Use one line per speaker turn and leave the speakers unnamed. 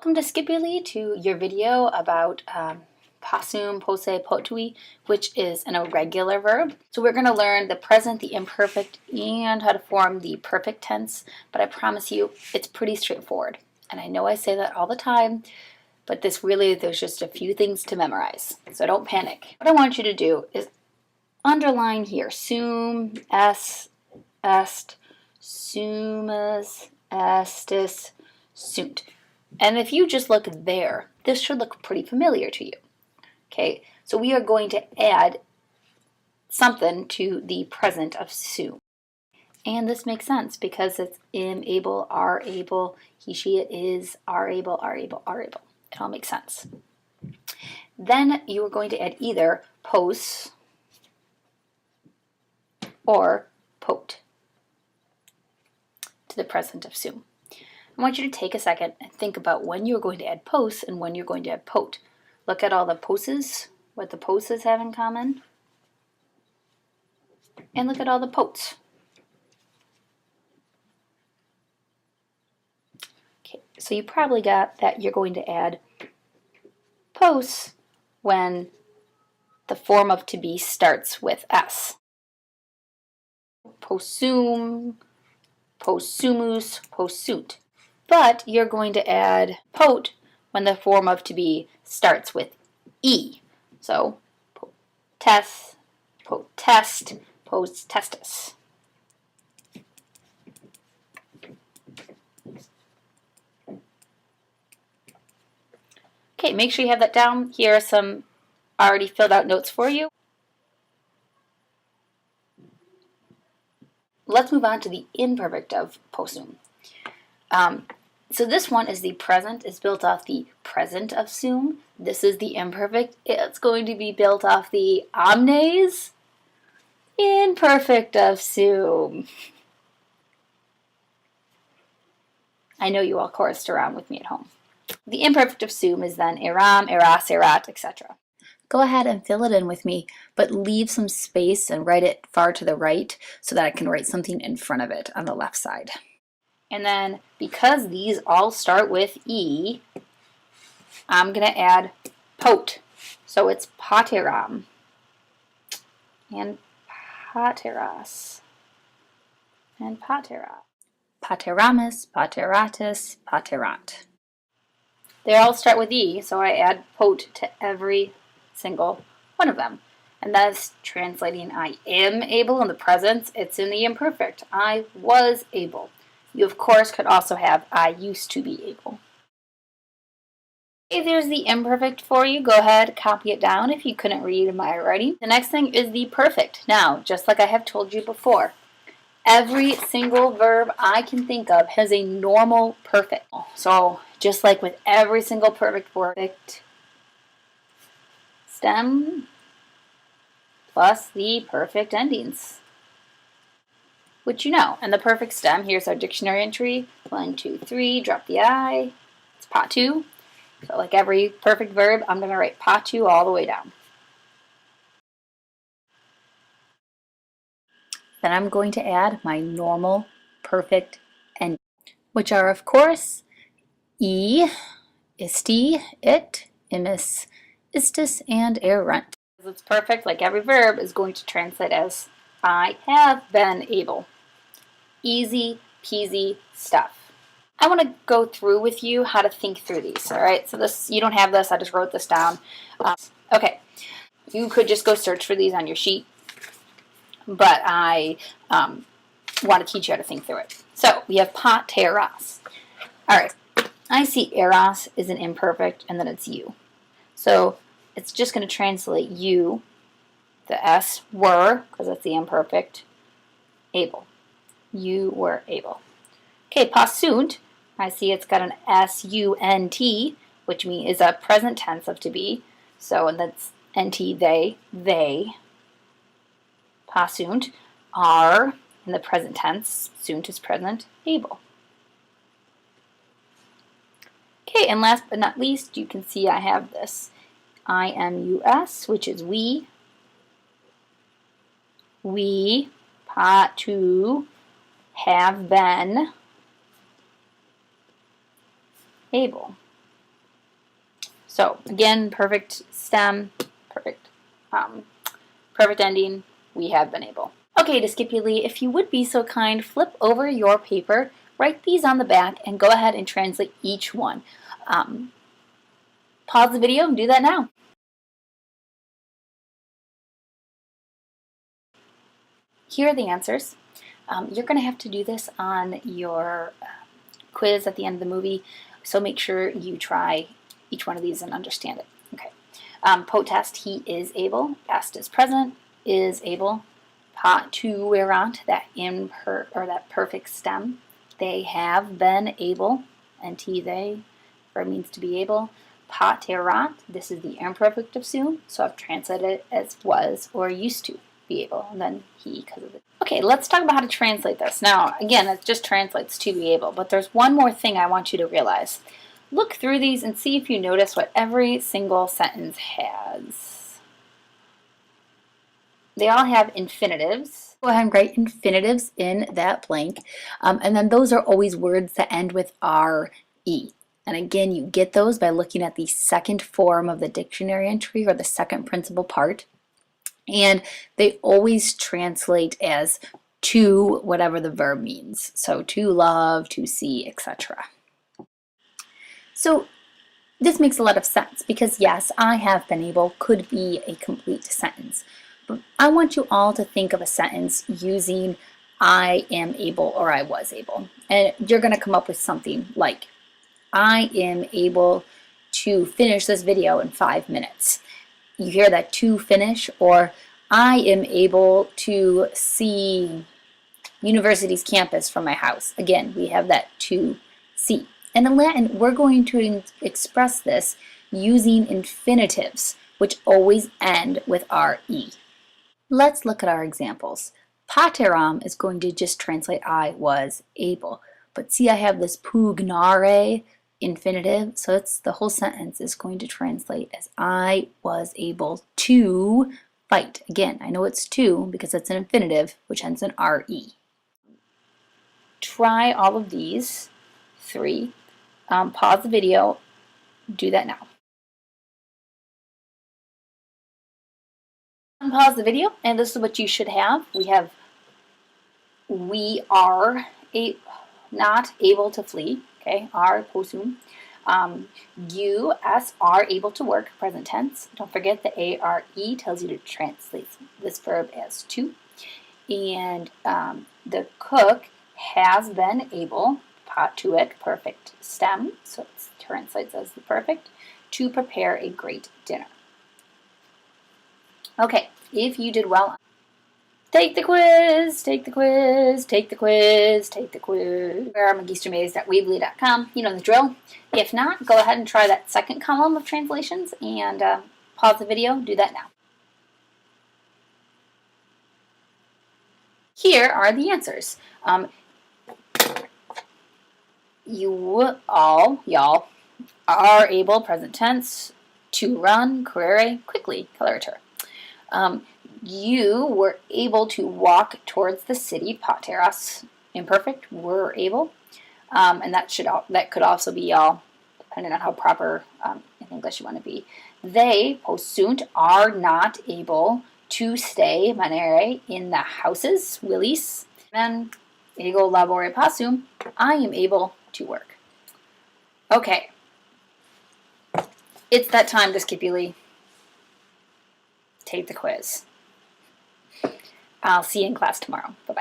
Welcome to Skipperly to your video about Possum, Posse, Potui, which is an irregular verb. So we're going to learn the present, the imperfect, and how to form the perfect tense, but I promise you it's pretty straightforward. And I know I say that all the time, but there's just a few things to memorize, so don't panic. What I want you to do is underline here, sum, est, sumus, estis, sunt. And if you just look there, this should look pretty familiar to you. Okay, so we are going to add something to the present of sum. And this makes sense because it's am able, are able, he, she, it is, are able, are able, are able. It all makes sense. Then you are going to add either pos or pot to the present of sum. I want you to take a second and think about when you're going to add pos and when you're going to add pot. Look at all the poses, what the poses have in common, and look at all the pots. Okay, so you probably got that you're going to add pos when the form of to be starts with s. Possum, possumus, possunt. But you're going to add pot when the form of to be starts with e. So potes, potest, postestus. Okay, make sure you have that down. Here are some already filled out notes for you. Let's move on to the imperfect of possum. So this one is the present, is built off the present of sum. This is the imperfect. It's going to be built off the omnes imperfect of sum. I know you all chorused around with me at home. The imperfect of sum is then eram, eras, erat, etc. Go ahead and fill it in with me, but leave some space and write it far to the right so that I can write something in front of it on the left side. And then, because these all start with E, I'm going to add pot. So it's pateram and pateras and patera. Pateramus, pateratus, paterant. They all start with E, so I add pot to every single one of them. And that's translating I am able in the present. It's in the imperfect. I was able. You, of course, could also have I used to be able. If there's the imperfect for you, go ahead, copy it down if you couldn't read my writing. The next thing is the perfect. Now, just like I have told you before, every single verb I can think of has a normal perfect. So, just like with every single perfect stem plus the perfect endings, which you know. And the perfect stem, here's our dictionary entry. 1, 2, 3, drop the I. It's patu. So like every perfect verb, I'm going to write patu all the way down. Then I'm going to add my normal perfect endings, which are, of course, e, isti, it, imis, istis, and erunt. It's perfect, like every verb, is going to translate as I have been able. Easy peasy stuff. I want to go through with you how to think through these, all right? So this, you don't have this, I just wrote this down. Okay, you could just go search for these on your sheet, but I want to teach you how to think through it. So we have pateras. All right, I see eras is an imperfect, and then it's you. So it's just going to translate you, the S, were, because that's the imperfect, able. You were able. Okay, possunt, I see it's got an S-U-N-T, which means is a present tense of to be. So, and that's N-T, they. Possunt are, in the present tense, sunt is present, able. Okay, and last but not least, you can see I have this I-M-U-S, which is we. We, patu, have been able. So again, perfect stem, perfect, perfect ending, we have been able. Okay, Discipuli, if you would be so kind, flip over your paper, write these on the back, and go ahead and translate each one. Pause the video and do that now. Here are the answers. You're going to have to do this on your quiz at the end of the movie, so make sure you try each one of these and understand it. Okay. Potest, he is able. Est is present, is able. Patuerant, that that perfect stem. They have been able. Nt, they, verb means to be able. Paterant, this is the imperfect of soon, so I've translated it as was or used to be able, and then he because of it. Okay, let's talk about how to translate this. Now, again, it just translates to be able, but there's one more thing I want you to realize. Look through these and see if you notice what every single sentence has. They all have infinitives. Go ahead and write infinitives in that blank, and then those are always words that end with R-E. And again, you get those by looking at the second form of the dictionary entry, or the second principal part. And they always translate as to whatever the verb means. So to love, to see, etc. So this makes a lot of sense because yes, I have been able could be a complete sentence. But I want you all to think of a sentence using I am able or I was able. And you're going to come up with something like, I am able to finish this video in 5 minutes. You hear that to finish, or I am able to see university's campus from my house. Again, we have that to see. And in Latin, we're going to express this using infinitives, which always end with RE. Let's look at our examples. Pateram is going to just translate I was able. But see, I have this pugnare infinitive, so it's the whole sentence is going to translate as I was able to fight. Again, I know it's to because it's an infinitive, which ends in RE. Try all of these 3. Pause the video, do that now. Unpause the video, and this is what you should have. We are not able to flee, okay, are Possum. You, us, are able to work, present tense. Don't forget the ARE tells you to translate this verb as to. And the cook has been able, to it, perfect stem, so it translates as the perfect, to prepare a great dinner. Okay, if you did well, take the quiz, take the quiz, take the quiz, take the quiz. magistermaze.weebly.com. You know the drill. If not, go ahead and try that second column of translations and pause the video. Do that now. Here are the answers. Y'all, are able, present tense, to run, correre, quickly, coloritur. You were able to walk towards the city, pateras, imperfect, were able. And that could also be y'all, depending on how proper in English you want to be. They, possunt, are not able to stay, manere, in the houses, willis. And ego labore possum, I am able to work. Okay. It's that time, Discipuli. Take the quiz. I'll see you in class tomorrow. Bye-bye.